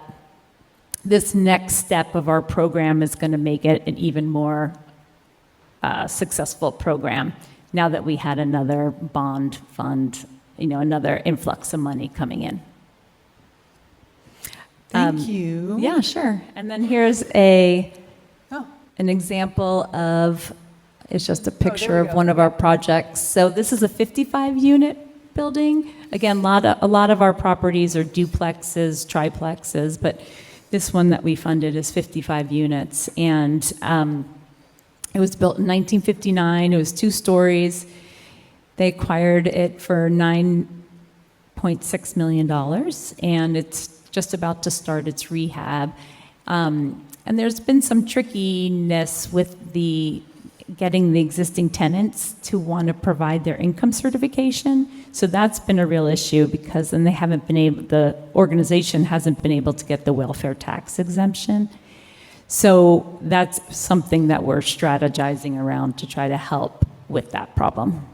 this next step of our program is going to make it an even more successful program now that we had another bond fund, another influx of money coming in.
Thank you.
Yeah, sure. And then here's an example of, it's just a picture of one of our projects. So this is a 55-unit building. Again, a lot of our properties are duplexes, triplexes, but this one that we funded is 55 units. And it was built in 1959. It was 2 stories. They acquired it for $9.8 $6.6 million, and it's just about to start its rehab. And there's been some trickiness with getting the existing tenants to want to provide their income certification. So that's been a real issue because then the organization hasn't been able to get the welfare tax exemption. So that's something that we're strategizing around to try to help with that problem.